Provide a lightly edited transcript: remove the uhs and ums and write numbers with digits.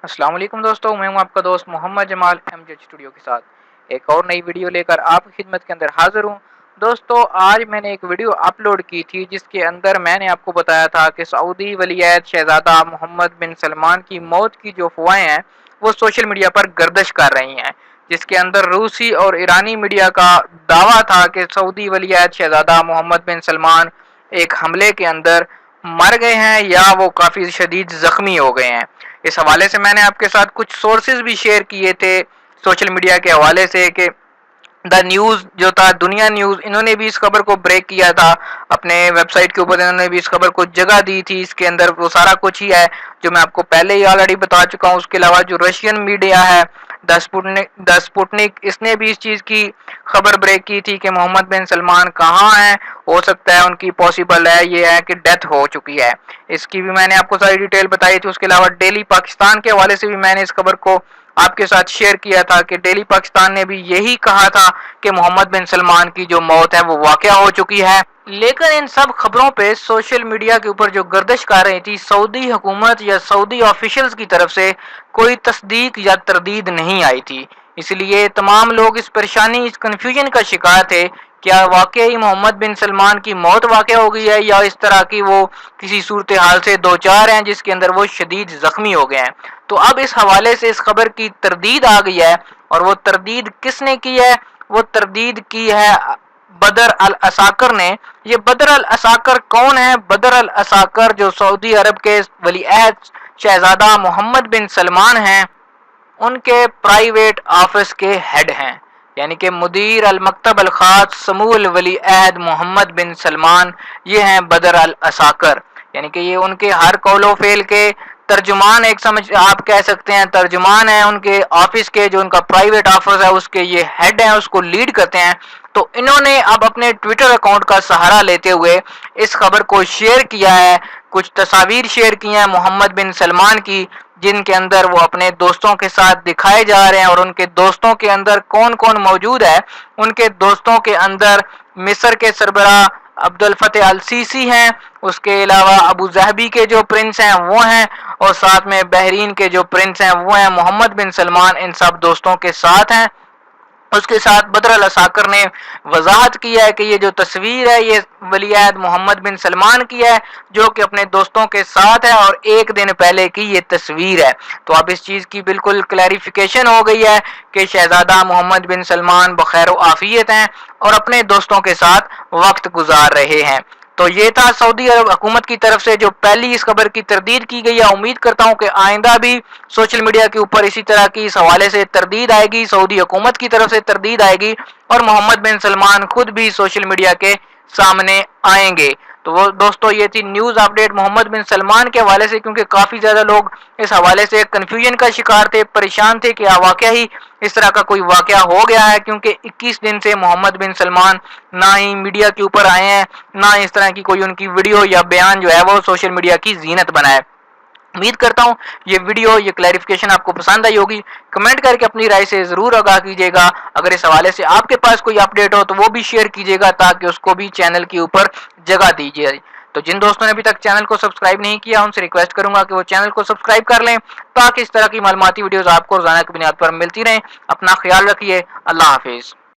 السلام علیکم دوستوں، میں ہوں آپ کا دوست محمد جمال ایم جی اسٹوڈیو کے ساتھ ایک اور نئی ویڈیو لے کر آپ کی خدمت کے اندر حاضر ہوں۔ دوستوں، آج میں نے ایک ویڈیو اپلوڈ کی تھی جس کے اندر میں نے آپ کو بتایا تھا کہ سعودی ولی عہد شہزادہ محمد بن سلمان کی موت کی جو افواہیں ہیں وہ سوشل میڈیا پر گردش کر رہی ہیں، جس کے اندر روسی اور ایرانی میڈیا کا دعویٰ تھا کہ سعودی ولی عہد شہزادہ محمد بن سلمان ایک حملے کے اندر مر گئے ہیں یا وہ کافی شدید زخمی ہو گئے ہیں۔ اس حوالے سے میں نے آپ کے ساتھ کچھ سورسز بھی شیئر کیے تھے سوشل میڈیا کے حوالے سے کہ دا نیوز جو تھا، دنیا نیوز، انہوں نے بھی اس خبر کو بریک کیا تھا اپنے ویب سائٹ کے اوپر، انہوں نے بھی اس خبر کو جگہ دی تھی۔ اس کے اندر وہ سارا کچھ ہی ہے جو میں آپ کو پہلے ہی آلریڈی بتا چکا ہوں۔ اس کے علاوہ جو رشین میڈیا ہے دا سپوٹنک، اس نے بھی اس چیز کی خبر بریک کی تھی کہ محمد بن سلمان کہاں ہیں، ہو سکتا ہے ان کی پاسبل ہے یہ ہے کہ ڈیتھ ہو چکی ہے۔ اس کی بھی میں نے آپ کو ساری ڈیٹیل بتائی تھی۔ اس کے علاوہ ڈیلی پاکستان کے حوالے سے بھی میں نے اس خبر کو آپ کے ساتھ شیئر کیا تھا کہ ڈیلی پاکستان نے بھی یہی کہا تھا کہ محمد بن سلمان کی جو موت ہے وہ واقع ہو چکی ہے۔ لیکن ان سب خبروں پہ سوشل میڈیا کے اوپر جو گردش کر رہی تھی، سعودی حکومت یا سعودی آفیشلز کی طرف سے کوئی تصدیق یا تردید نہیں آئی تھی۔ اس لیے تمام لوگ اس پریشانی، اس کنفیوژن کا شکار تھے، کیا واقعی محمد بن سلمان کی موت واقع ہو گئی ہے یا اس طرح کی وہ کسی صورتحال سے دوچار ہیں جس کے اندر وہ شدید زخمی ہو گئے ہیں۔ تو اب اس حوالے سے اس خبر کی تردید آ گئی ہے، اور وہ تردید کس نے کی ہے؟ وہ تردید کی ہے بدر العساکر نے۔ یہ بدر العساکر کون ہے؟ بدر العساکر جو سعودی عرب کے ولی عہد شہزادہ محمد بن سلمان ہیں، ان کے پرائیویٹ آفس کے ہیڈ ہیں، یعنی کہ مدیر المکتب الخاص سمو الولی عہد محمد بن سلمان، یہ ہیں بدر العساکر، یعنی کہ یہ ان کے ہر قول و فعل کے ترجمان، ایک سمجھ آپ کہہ سکتے ہیں ترجمان ہیں ان کے آفس کے، جو ان کا پرائیویٹ آفس ہے اس کے یہ ہیڈ ہیں، اس کو لیڈ کرتے ہیں۔ تو انہوں نے اب اپنے ٹویٹر اکاؤنٹ کا سہارا لیتے ہوئے اس خبر کو شیئر کیا ہے، کچھ تصاویر شیئر کی ہیں محمد بن سلمان کی، جن کے اندر وہ اپنے دوستوں کے ساتھ دکھائے جا رہے ہیں، اور ان کے دوستوں کے اندر کون کون موجود ہے؟ ان کے دوستوں کے اندر مصر کے سربراہ عبد الفتح السیسی ہیں، اس کے علاوہ ابو ظہبی کے جو پرنس ہیں وہ ہیں، اور ساتھ میں بحرین کے جو پرنس ہیں وہ ہیں۔ محمد بن سلمان ان سب دوستوں کے ساتھ ہیں۔ اس کے ساتھ بدر العساکر نے وضاحت کی ہے کہ یہ جو تصویر ہے یہ ولی عہد محمد بن سلمان کی ہے، جو کہ اپنے دوستوں کے ساتھ ہے، اور ایک دن پہلے کی یہ تصویر ہے۔ تو اب اس چیز کی بالکل کلیریفیکیشن ہو گئی ہے کہ شہزادہ محمد بن سلمان بخیر و عافیت ہیں اور اپنے دوستوں کے ساتھ وقت گزار رہے ہیں۔ تو یہ تھا سعودی عرب حکومت کی طرف سے جو پہلی اس خبر کی تردید کی گئی ہے۔ امید کرتا ہوں کہ آئندہ بھی سوشل میڈیا کے اوپر اسی طرح کی اس حوالے سے تردید آئے گی، سعودی حکومت کی طرف سے تردید آئے گی، اور محمد بن سلمان خود بھی سوشل میڈیا کے سامنے آئیں گے۔ تو وہ دوستو یہ تھی نیوز اپڈیٹ محمد بن سلمان کے حوالے سے، کیونکہ کافی زیادہ لوگ اس حوالے سے کنفیوژن کا شکار تھے، پریشان تھے کہ واقعہ ہی اس طرح کا کوئی واقعہ ہو گیا ہے، کیونکہ 21 دن سے محمد بن سلمان نہ ہی میڈیا کے اوپر آئے ہیں، نہ اس طرح کی کوئی ان کی ویڈیو یا بیان جو ہے وہ سوشل میڈیا کی زینت بنائے۔ امید کرتا ہوں یہ ویڈیو، یہ کلیریفیکیشن آپ کو پسند آئی ہوگی۔ کمنٹ کر کے اپنی رائے سے ضرور آگاہ کیجیے گا۔ اگر اس حوالے سے آپ کے پاس کوئی اپڈیٹ ہو تو وہ بھی شیئر کیجیے گا تاکہ اس کو بھی چینل کے اوپر جگہ دیجیے۔ تو جن دوستوں نے ابھی تک چینل کو سبسکرائب نہیں کیا ان سے ریکویسٹ کروں گا کہ وہ چینل کو سبسکرائب کر لیں تاکہ اس طرح کی معلوماتی ویڈیوز آپ کو روزانہ کی بنیاد پر ملتی رہیں۔ اپنا خیال رکھیے۔ اللہ حافظ۔